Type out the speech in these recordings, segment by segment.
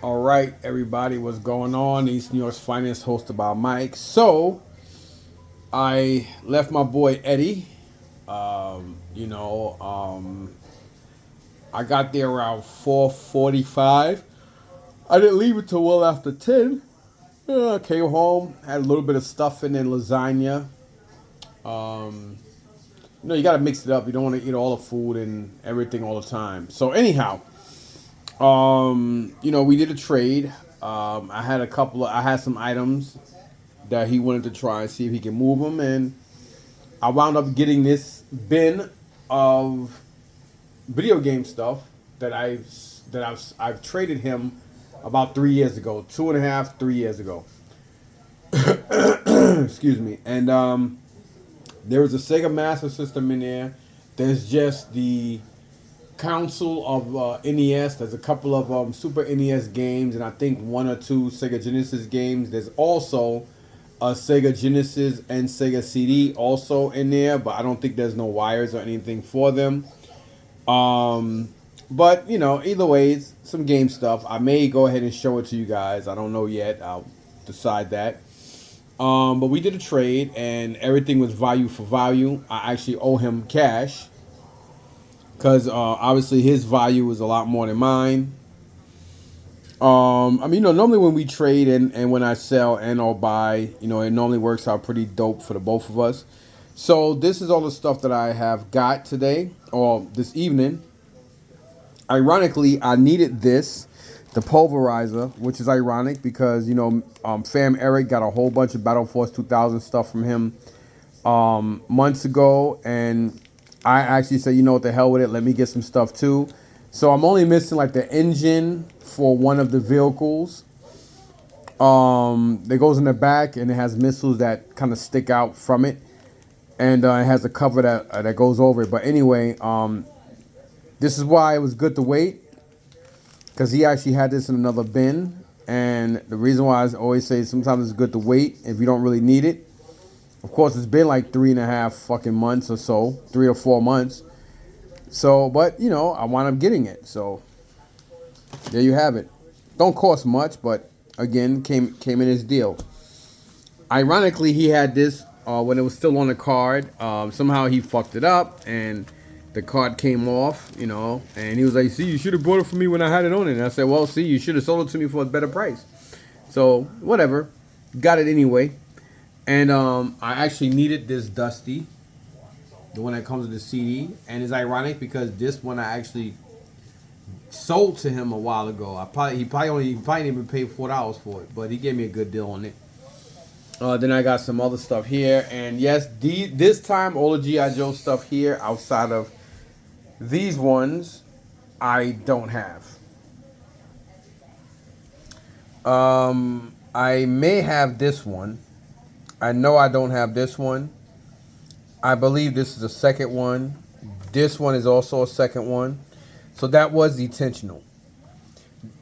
All right, everybody, what's going on? East New York's finest, hosted by Mike. So, I left my boy Eddie. Um, you know, um, I got there around 4:45. I didn't leave until well after 10. Came home, had a little bit of stuffing and lasagna. Um, you got to mix it up. You don't want to eat all the food and everything all the time. So, anyhow, we did a trade. I had some items that he wanted to try and see if he can move them, and I wound up getting this bin of video game stuff that I've traded him about 3 years ago, 2.5, 3 years ago. Excuse me. And there was a Sega Master System in there. There's just the console of NES. There's a couple of Super NES games, and I think one or two Sega Genesis games. There's also a Sega Genesis and Sega CD also in there, but I don't think there's no wires or anything for them. Um, but either ways, some game stuff. I may go ahead and show it to you guys. I don't know yet. I'll decide that. But we did a trade, and everything was value for value. I actually owe him cash because obviously his value is a lot more than mine. Normally when we trade and when I sell and or buy, it normally works out pretty dope for the both of us. So this is all the stuff that I have got today or this evening. Ironically, I needed this, the pulverizer, which is ironic because Fam Eric got a whole bunch of Battle Force 2000 stuff from him months ago, and I actually said, what the hell with it, let me get some stuff too. So I'm only missing like the engine for one of the vehicles. That goes in the back, and it has missiles that kind of stick out from it, and it has a cover that goes over it. But anyway, this is why it was good to wait, because he actually had this in another bin. And the reason why I always say sometimes it's good to wait if you don't really need it. Of course, it's been like 3.5 fucking months or so, 3 or 4 months. So, but I wound up getting it. So there you have it. Don't cost much, but again, came in his deal. Ironically, he had this when it was still on the card. Somehow he fucked it up, and the card came off. And he was like, "See, you should have bought it for me when I had it on it." And I said, "Well, see, you should have sold it to me for a better price." So whatever, got it anyway. And I actually needed this Dusty, the one that comes with the CD, and it's ironic because this one I actually sold to him a while ago. He probably didn't even pay $4 for it, but he gave me a good deal on it. Then I got some other stuff here, and yes, this time all the GI Joe stuff here outside of these ones I don't have. I may have this one. I know I don't have this one. I believe this is a second one. This one is also a second one. So that was intentional.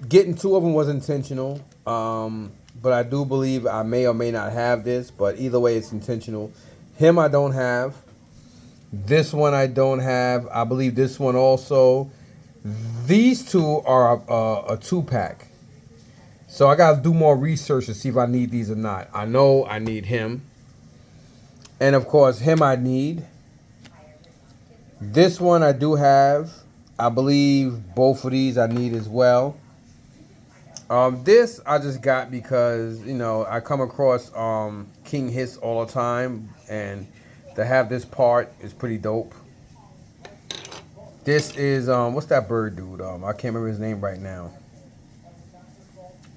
Getting two of them was intentional. But I do believe I may or may not have this. But either way, it's intentional. Him I don't have. This one I don't have. I believe this one also. These two are a 2-pack. So I got to do more research to see if I need these or not. I know I need him. And of course, him I need. This one I do have. I believe both of these I need as well. This I just got because, I come across King Hiss all the time. And to have this part is pretty dope. This is, what's that bird dude? I can't remember his name right now.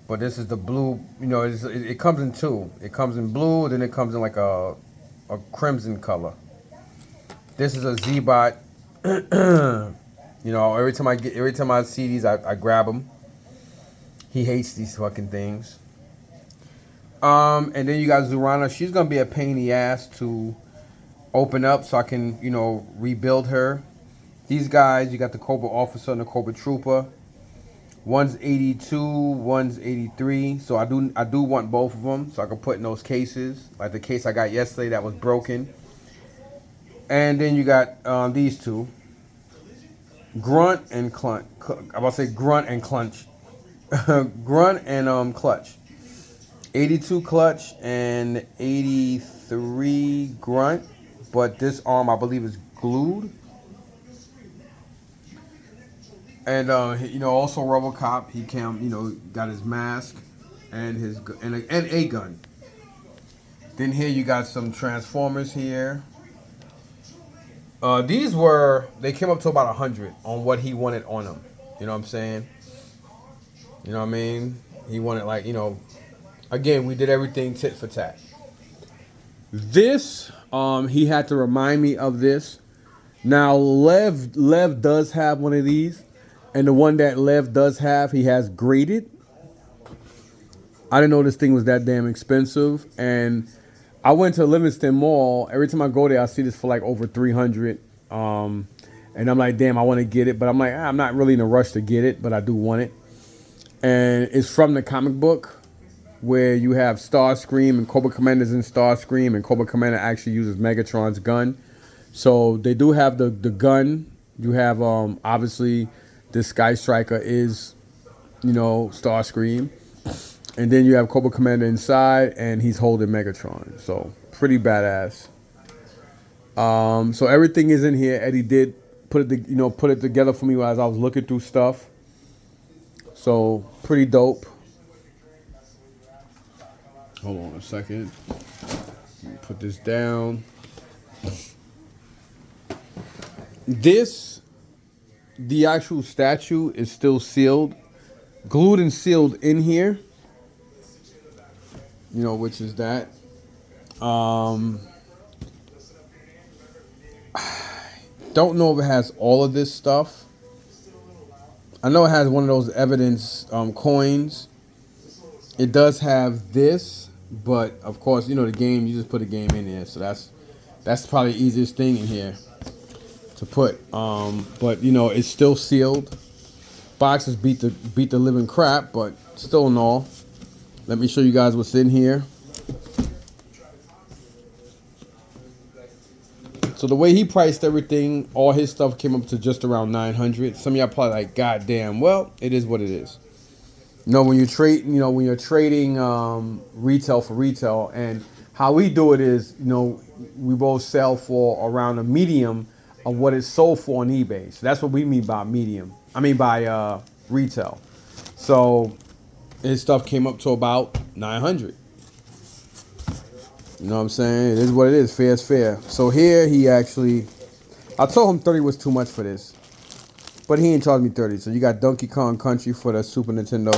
But this is the blue, it comes in two. It comes in blue, then it comes in like a crimson color. This is a Z-Bot. Every time I see these, I grab them. He hates these fucking things. And then you got Zurana. She's gonna be a pain in the ass to open up, so I can, rebuild her. These guys, you got the Cobra Officer and the Cobra Trooper. One's 82, one's 83. So I do want both of them, so I can put in those cases, like the case I got yesterday that was broken. And then you got these two, Grunt and Clunch. I'm about to say Grunt and Clunch. grunt and clutch. 82 clutch and 83 grunt, but this arm I believe is glued. And also RoboCop. He got his mask and his and a gun. Then here you got some Transformers here. They came up to about 100 on what he wanted on them. You know what I'm saying? You know what I mean? He wanted again, we did everything tit for tat. This, he had to remind me of this. Now, Lev does have one of these, and the one that Lev does have, he has graded. I didn't know this thing was that damn expensive, and I went to Livingston Mall. Every time I go there, I see this for like over 300. And I'm like, damn, I want to get it, but I'm like, I'm not really in a rush to get it, but I do want it. And it's from the comic book, where you have Starscream and Cobra Commander's in Starscream, and Cobra Commander actually uses Megatron's gun. So they do have the gun. You have obviously this Sky Striker is, Starscream. And then you have Cobra Commander inside, and he's holding Megatron. So pretty badass. So everything is in here. Eddie did put it together for me as I was looking through stuff. So pretty dope. Hold on a second. Put this down. The actual statue is still sealed, glued and sealed in here. Which is that. Don't know if it has all of this stuff. I know it has one of those evidence coins. It does have this, but of course, the game, you just put a game in there. So that's probably the easiest thing in here to put. But it's still sealed. Boxes beat the living crap, but still in all. Let me show you guys what's in here. So the way he priced everything, all his stuff came up to just around 900. Some of y'all probably like, God damn. Well, it is what it is. When you trade, when you're trading retail for retail, and how we do it is, we both sell for around a medium of what it's sold for on eBay. So that's what we mean by medium. By retail. So his stuff came up to about 900. You know what I'm saying? It is what it is. Fair is fair. So here I told him 30 was too much for this, but he ain't charged me 30. So you got Donkey Kong Country for the Super Nintendo.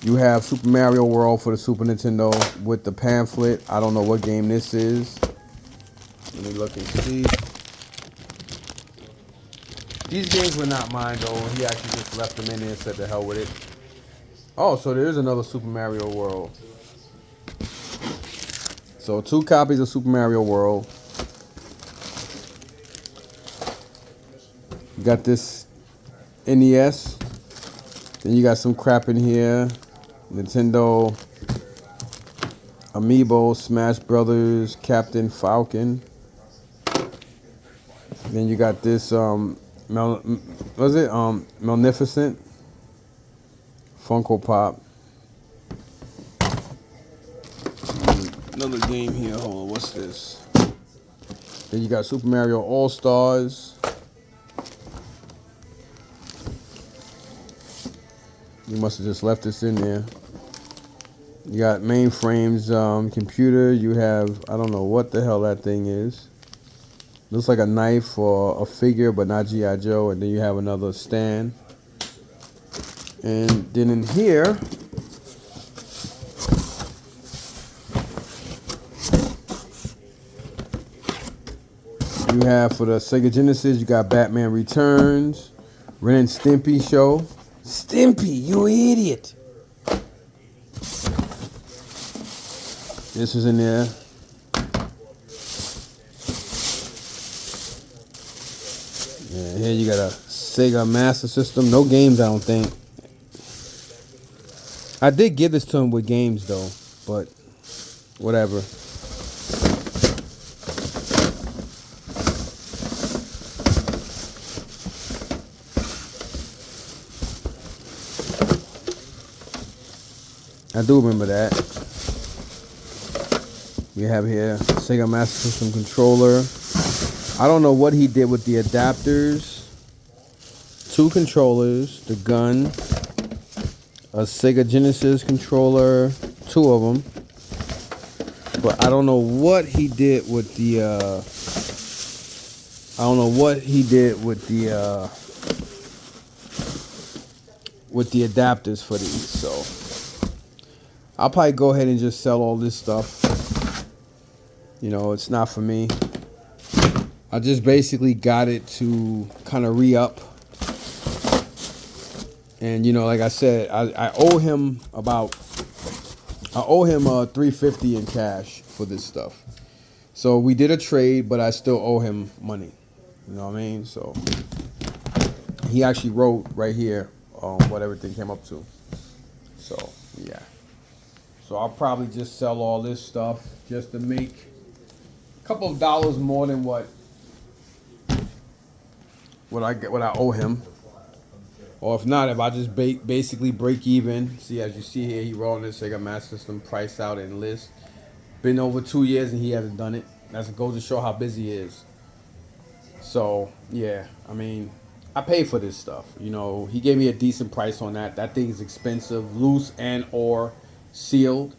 You have Super Mario World for the Super Nintendo with the pamphlet. I don't know what game this is. Let me look and see. These games were not mine though. He actually just left them in there and said the hell with it. Oh, so there is another Super Mario World. So 2 copies of Super Mario World. You got this NES. Then you got some crap in here. Nintendo, Amiibo, Smash Brothers, Captain Falcon. Then you got this Magnificent Funko Pop. Another game here. Hold on, what's this? Then you got Super Mario All Stars. You must have just left this in there. You got Mainframe's computer. You have, I don't know what the hell that thing is. Looks like a knife or a figure, but not G.I. Joe. And then you have another stand. And then in here, you have for the Sega Genesis, you got Batman Returns, Ren and Stimpy show. Stimpy, you idiot. This is in there. And here you got a Sega Master System. No games, I don't think. I did give this to him with games though, but whatever. I do remember that. We have here Sega Master System controller. I don't know what he did with the adapters. 2 controllers, the gun, a Sega Genesis controller, 2 of them. But I don't know what he did with the adapters for these. So I'll probably go ahead and just sell all this stuff. You know, it's not for me. I just basically got it to kind of re-up. And you know, like I said, I owe him $350 in cash for this stuff. So we did a trade, but I still owe him money. You know what I mean? So he actually wrote right here what everything came up to. So yeah. So I'll probably just sell all this stuff just to make a couple of dollars more than what I owe him. Or if not, if I just basically break even. See, as you see here, he rolling this Sega Master System price out and list. Been over 2 years and he hasn't done it. That goes to show how busy he is. So, yeah, I mean, I pay for this stuff. You know, he gave me a decent price on that. That thing is expensive, loose and or sealed.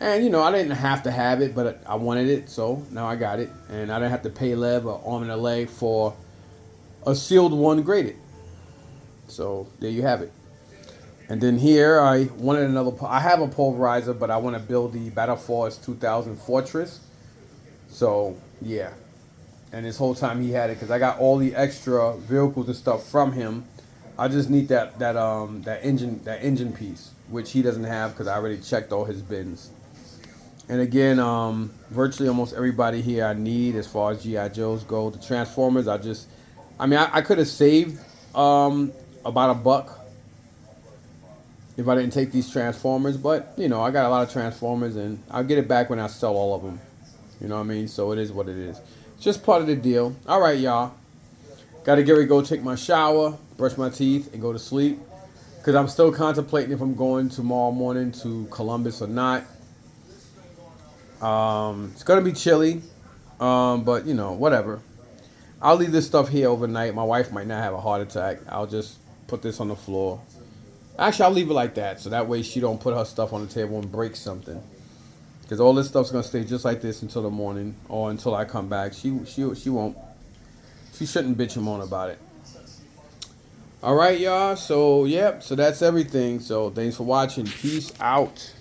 And, you know, I didn't have to have it, but I wanted it, so now I got it. And I didn't have to pay lev or arm and a leg for a sealed one graded. So there you have it. And then here I wanted another. I have a pulverizer, but I want to build the Battle Force 2000 Fortress. So yeah, and this whole time he had it because I got all the extra vehicles and stuff from him. I just need that engine piece, which he doesn't have because I already checked all his bins. And again, virtually almost everybody here I need as far as GI Joes go. The Transformers, I could have saved about $1 if I didn't take these Transformers, but you know, I got a lot of Transformers and I'll get it back when I sell all of them. You know what I mean? So it is what it is. It's just part of the deal. All right, y'all. Got to get ready to go take my shower, brush my teeth, and go to sleep. Because I'm still contemplating if I'm going tomorrow morning to Columbus or not. It's going to be chilly, but you know, whatever. I'll leave this stuff here overnight. My wife might not have a heart attack. I'll just put this on the floor. Actually, I'll leave it like that, so that way she don't put her stuff on the table and break something. Because all this stuff's gonna stay just like this until the morning or until I come back. She won't. She shouldn't bitch and moan about it. All right, y'all. So yep. So that's everything. So thanks for watching. Peace out.